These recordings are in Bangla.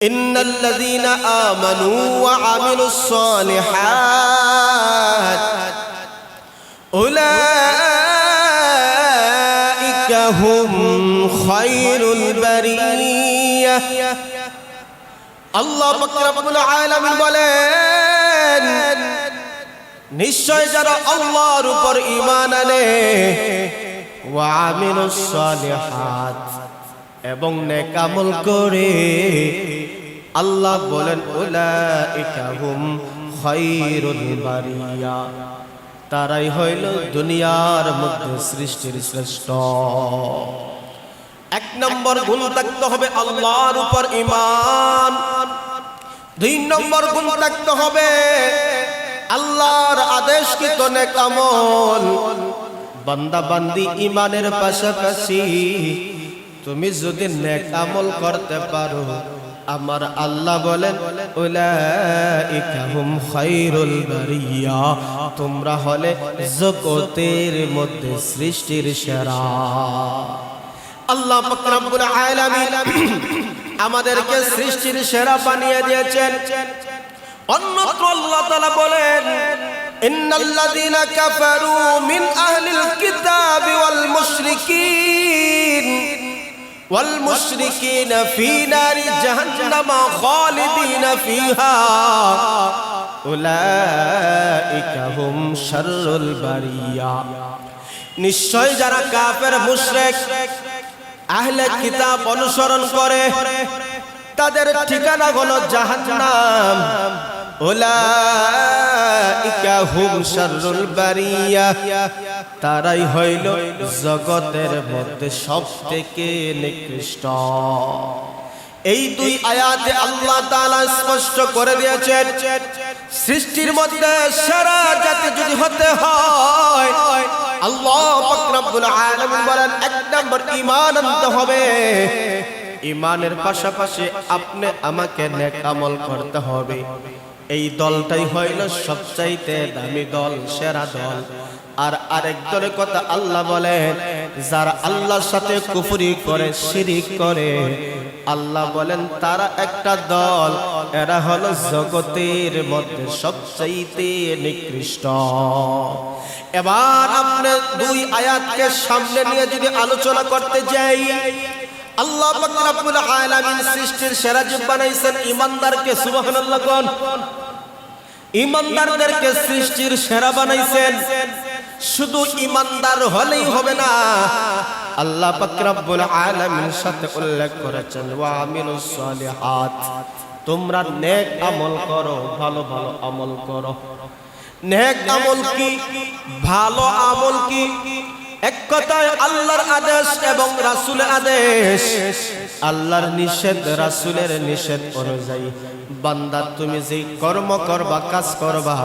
إن الذين آمنوا وعملوا الصالحات أولئك هم خير البرية আল্লাহ পাক রব্বুল আলামিন বলেন নিশ্চয় যারা আল্লাহর উপর ঈমান আনে ওয়া আমিলুস সালিহাত এবং নেক আমল করে আল্লাহ বলেন উলাইকা হুম খায়রুল বারিয়া তারাই হইল দুনিয়ার মধ্যে সৃষ্টির শ্রেষ্ঠ। এক নম্বর গুণ থাকতে হবে আল্লাহর উপর ঈমান, দুই নম্বর গুণ থাকতে হবে আল্লাহর আদেশকৃত নেক আমল। বান্দা বান্দি ঈমানের পাশাপাশি তুমি যদি নেক আমল করতে পারো আমার আল্লাহ বলেন উলাইকা হুম খায়রুল বারিয়া তোমরা হলে জগতের মধ্যে সৃষ্টির সেরা। আল্লাহ পাক রব্বুল আলামিন আমাদেরকে সৃষ্টির সেরা বানিয়ে দিয়েছেন। অন্যত্র আল্লাহ তাআলা বলেন ইন্নাল্লাযীনা কাফারু মিন আহলিল কিতাবি ওয়াল মুশরিকিনা ফী নারি জাহান্নাম খালিদিনা ফীহা উলাইকা হুম শাররুল বারিয়া। নিশ্চয় যারা কাফের মুশরিক আহলে কিতাব অনুসরণ করে তাদের ঠিকানা হলো জাহান্নাম। উলাইকা হুম শাররুল বারিয়া তারাই হইল জগতের মধ্যে সবথেকে নিকৃষ্ট। এই দুই আয়াতে আল্লাহ তাআলা স্পষ্ট করে দিয়েছেন সৃষ্টির মধ্যে সেরা জাতি যদি হতে হয় আল্লাহ পাক রব্বুল আলামিন বলেন এক নম্বর ঈমান আনতে হবে। ঈমানের পাশাপাশি আপনি আমাকে নেক আমল করতে হবে। এই দলটাই হইল সবচাইতে দামি দল, সেরা দল। আর আরেক দলের কথা আল্লাহ বলেন যারা আল্লাহর সাথে কুফরি করে শিরিক করে আল্লাহ বলেন তারা একটা দল, এরা হলো জগতের মধ্যে সবচাইতে নিকৃষ্ট। এবার আপনি দুই আয়াতকে সামনে নিয়ে যদি আলোচনা করতে যাই আল্লাহ পাক রব্বুল আলামিন সৃষ্টির সেরা জীব বানাইছেন ঈমানদারকে। সুবহানাল্লাহ কোন ঈমানদারদেরকে সৃষ্টির সেরা বানাইছেন। শুধু ঈমানদার হলেই হবে না, আল্লাহ পাক রব্বুল আলামিন সাথে উল্লেখ করেছেন ওয়া আমিলুস সালিহাত তোমরা নেক আমল করো, ভালো ভালো আমল করো। নেক আমল কি, ভালো আমল কি? এক কথায় আল্লাহর আদেশ এবং রাসূলের আদেশ, আল্লাহর নিষেধ রাসূলের নিষেধ অনুযায়ী বান্দা তুমি যে কর্ম করবা, কাজ করবা,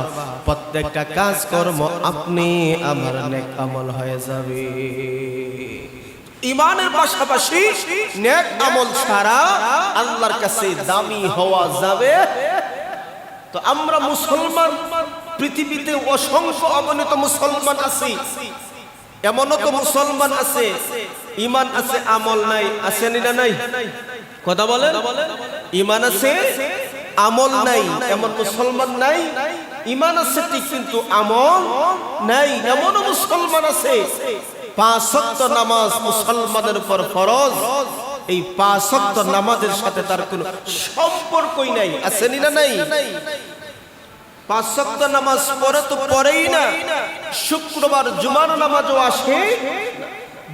প্রত্যেকটা কাজ কর্ম আপনি আমার নেক আমল হয়ে যাবে। ঈমানের পাশাপাশি নেক আমল ছাড়া আল্লাহর কাছে দামি হওয়া যাবে। তো আমরা মুসলমান, পৃথিবীতে অসংখ্য অগণিত মুসলমান আছি। এমনও তো মুসলমান আছে ঈমান আছে আমল নাই, আছে না নাই? কথা বলেন, ঈমান আছে আমল নাই, এমন মুসলমান নাই। ঈমান আছে ঠিক কিন্তু আমল নাই, এমনও মুসলমান আছে। পাঁচ ওয়াক্ত নামাজ মুসলমানের উপর ফরজ, এই পাঁচ ওয়াক্ত নামাজের সাথে তার কোনো সম্পর্কই নাই, আছে না নাই? পাঁচ ওয়াক্ত নামাজ পড়ে তো পড়েই না, শুক্রবার জুমার নামাজও আসে,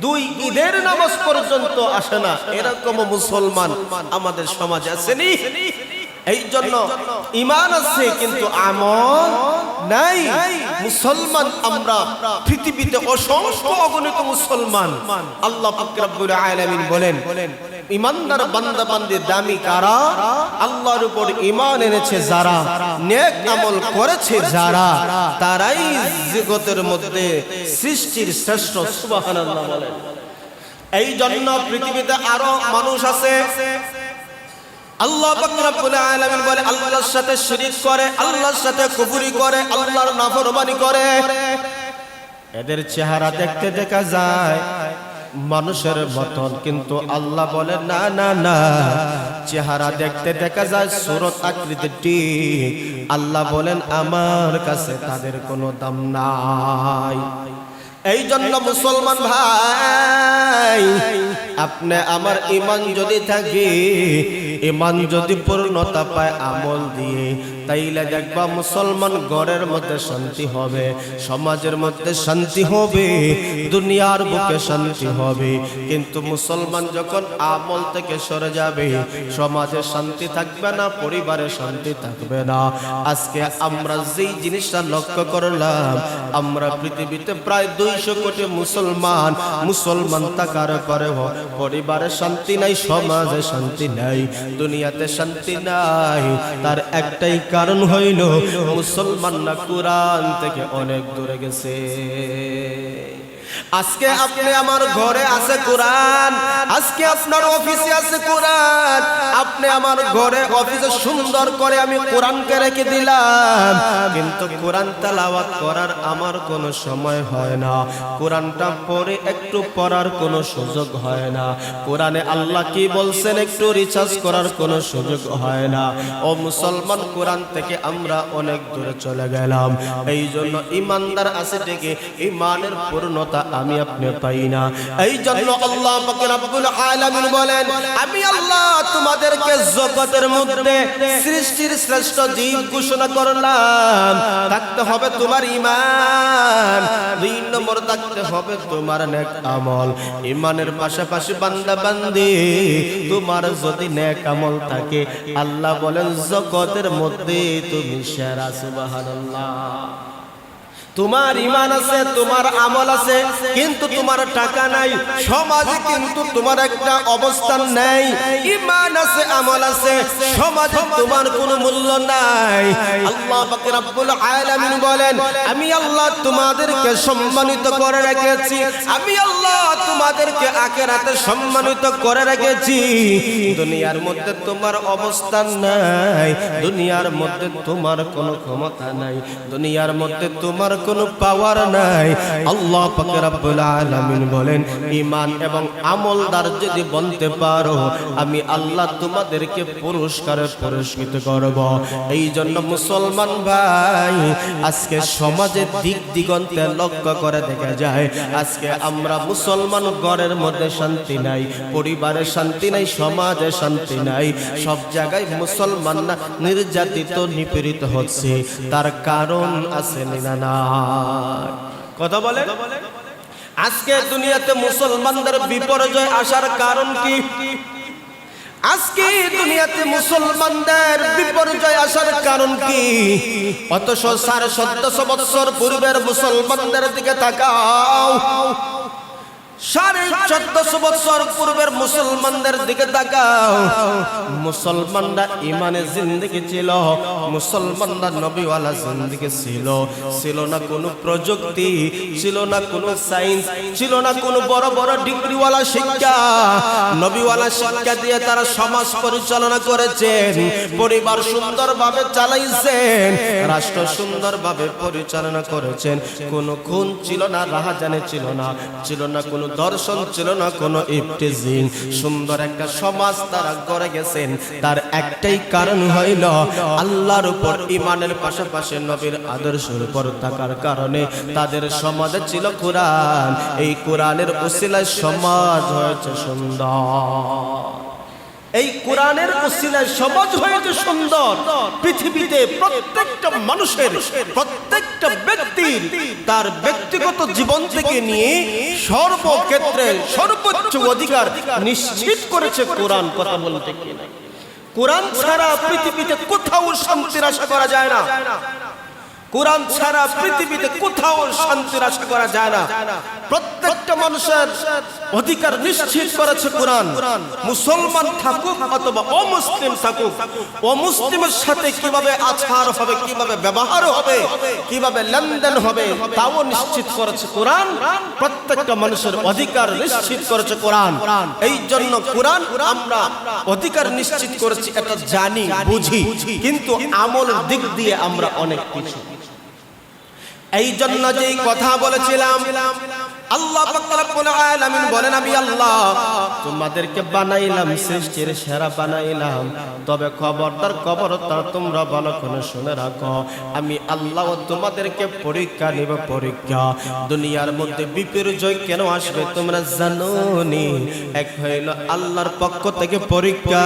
দুই ঈদের নামাজ পর্যন্ত আসে না, এরকম মুসলমান আমাদের সমাজে আছে নি? এই জন্য ঈমান আছে কিন্তু আমল নাই। মুসলমান আমরা পৃথিবীতে অসংখ্য অগণিত মুসলমান। আল্লাহ পাক রব্বুল আলামিন বলেন ঈমানদার বান্দা বান্দি দামি কারা? আল্লাহর উপর ঈমান এনেছে যারা, নেক আমল করেছে যারা, তারাই জগতের মধ্যে সৃষ্টির শ্রেষ্ঠ। সুবহানাল্লাহ বলেন। এই জন্য পৃথিবীতে আরো মানুষ আছে আল্লাহ পাক রব্বুল আলামিন বলে আল্লাহর সাথে শিরিক করে, আল্লাহর সাথে কুফরি করে, আল্লাহর নাফরমানি করে। এদের চেহারা দেখতে দেখা যায় মানুষের মতন, কিন্তু আল্লাহ বলে না না না, চেহারা দেখতে দেখা যায় সুরত আকৃতি ঠিক, আল্লাহ বলেন আমার কাছে তাদের কোনো দাম নাই। এই জন্য মুসলমান ভাই, আপনি আমার ঈমান যদি থাকে, ঈমান যদি পূর্ণতা পায় আমল দিয়ে, তাইলে দেখবা মুসলমান ঘরের মধ্যে শান্তি হবে, সমাজের মধ্যে শান্তি হবে, দুনিয়ার বুকে শান্তি হবে। কিন্তু মুসলমান যখন আমল থেকে সরে যাবে, সমাজে শান্তি থাকবে না, পরিবারে শান্তি থাকবে না। আজকে আমরা যেই জিনিসটা লক্ষ্য করলাম, আমরা পৃথিবীতে প্রায় 200 কোটি মুসলমান থাকার পরেও পরিবারে শান্তি নাই, সমাজে শান্তি নাই, দুনিয়াতে শান্তি নাই। তার একটাই কারণ হইল মুসলমানরা কোরআন থেকে অনেক দূরে গেছে। আজকে আপনি আমার ঘরে আছে কোরআন, আজকে আপনার অফিসে আছে কোরআন, আপনি আমার ঘরে অফিসে সুন্দর করে আমি কোরআনকে রেখে দিলাম, কিন্তু কোরআন তেলাওয়াত করার আমার কোনো সময় হয় না, কোরআনটা পড়ে একটু পড়ার কোনো সুযোগ হয় না, কোরআনে আল্লাহ কি বলছেন একটু রিসার্চ করার কোনো সুযোগ হয় না। ও মুসলমান, কোরআন থেকে আমরা অনেক দূরে চলে গেলাম। এই জন্য ইমানদার আছে থেকে ইমানের পূর্ণতা আমি আপনি পাই না। এই জন্য আল্লাহ পাক রব্বুল আলামিন বলেন, আমি আল্লাহ তোমাদেরকে জগতের মধ্যে সৃষ্টির শ্রেষ্ঠ জীব ঘোষণা করলাম। থাকতে হবে তোমার ঈমান, 2 নম্বর থাকতে হবে তোমার নেক আমল। ঈমানের পাশাপাশি বান্দা বান্দি, তোমার যদি নেক আমল থাকে, আল্লাহ বলেন জগতের মধ্যে তুমি সেরা। সুবহানাল্লাহ। তোমার ঈমান আছে, তোমার আমল আছে, কিন্তু তোমার টাকা নাই, সমাজে কিন্তু তোমার একটা অবস্থান নাই। ঈমান আছে, আমল আছে, সমাজে তোমার কোনো মূল্য নাই। আল্লাহ পাক রব্বুল আলামিন বলেন, আমি আল্লাহ তোমাদেরকে সম্মানিত করে রেখেছি, আমি আল্লাহ তোমাদেরকে আখিরাতে সম্মানিত করে রেখেছি। দুনিয়ার মধ্যে তোমার অবস্থান নাই, দুনিয়ার মধ্যে তোমার কোনো ক্ষমতা নাই, দুনিয়ার মধ্যে তোমার কোনো পাওয়ার নাই। আল্লাহ পাক রব্বুল আলামিন বলেন, ঈমান এবং আমলদার যদি বলতে পারো, আমি আল্লাহ তোমাদেরকে পুরস্কারে পুরস্কৃত করব। এই জন্য মুসলমান ভাই, আজকে সমাজের দিক দিগন্তে লক্ষ্য করে দেখা যায়, আজকে আমরা মুসলমান ঘরের মধ্যে শান্তি নাই, পরিবারে শান্তি নাই, সমাজে শান্তি নাই, সব জায়গায় মুসলমানরা নির্যাতিত নিপীড়িত হচ্ছে। তার কারণ আছে না? কথা বলে, আজকে দুনিয়াতে মুসলমানদের বিপর্যয় আসার কারণ কি? আজকে দুনিয়াতে মুসলমানদের বিপর্যয় আসার কারণ কি? অথচ 1450 বছর পূর্বের মুসলমানদের দিকে তাকাও, 1450 বছর পূর্বের মুসলমানদের দিকে তাকাও। মুসলমানরা ইমানে জিন্দেগি ছিল, মুসলমানরা নবীওয়ালা জিন্দেগি ছিল। ছিল না কোনো প্রযুক্তি, ছিল না কোনো সায়েন্স, ছিল না কোনো বড় বড় ডিগ্রিওয়ালা শিক্ষা। নবীওয়ালা শিক্ষা দিয়ে তারা সমাজ পরিচালনা করেছেন, পরিবার সুন্দরভাবে চালাইছেন, রাষ্ট্র সুন্দরভাবে পরিচালনা করেছেন। কোনো খুন ছিল না, রাহাজানি ছিল না, ছিল না কোনো দর্শন, ছিল না কোনো ইফতিজিং। সুন্দর একটা সমাজ তারা গড়ে গেছেন। তার একটাই কারণ হইল আল্লাহর উপর ঈমানের পাশাপাশি নবীর আদর্শের উপর থাকার কারণে তাদের সমাজে ছিল কোরআন। এই কোরআনের উসিলায় সমাজ হয়েছে সুন্দর। এই কোরআনের উসিলায় সমাজ হয়েছে সুন্দর। পৃথিবীতে প্রত্যেকটা মানুষের, প্রত্যেকটা ব্যক্তির তার ব্যক্তিগত জীবন থেকে নিয়ে সর্বক্ষেত্রে সর্বোচ্চ অধিকার নিশ্চিত করেছে কোরআন। কথা বলতে কি না, কোরআন ছাড়া পৃথিবীতে কোথাও শান্তির আশা করা যায় না। কোরআন ছাড়া পৃথিবীতে কোথাও শান্তির আশা করা যায় না। প্রত্যেকটা মানুষের অধিকার নিশ্চিত করেছে কোরআন। মুসলমান থাকুক অথবা অমুসলিম থাকুক, অমুসলিমের সাথে কিভাবে আচার হবে, কিভাবে ব্যবহার হবে, কিভাবে লেনদেন হবে, তাও নিশ্চিত করেছে কোরআন। প্রত্যেকটা মানুষের অধিকার নিশ্চিত করেছে কোরআন। এই জন্য কোরআন আমরা অধিকার নিশ্চিত করেছি, এটা জানি বুঝি, কিন্তু আমলের দিক দিয়ে আমরা অনেক কিছু। এই জন্য যেই কথা বলেছিলাম, আল্লাহ পাক রব্বুল আলামিন বলেন আমি আল্লাহ তোমাদেরকে বানাইলাম সৃষ্টির সেরা বানাইলাম তবে খবরদার তোমরা ভালো করে শুনে রাখো আমি আল্লাহ তোমাদেরকে পরীক্ষা নেব পরীক্ষা দুনিয়ার মধ্যে বিপর্যয় কেন আসবে তোমরা জানো নি এক হইল আল্লাহর পক্ষ থেকে পরীক্ষা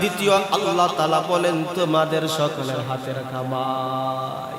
দ্বিতীয় আল্লাহ তাআলা বলেন তোমাদের সকলের হাতের কামাই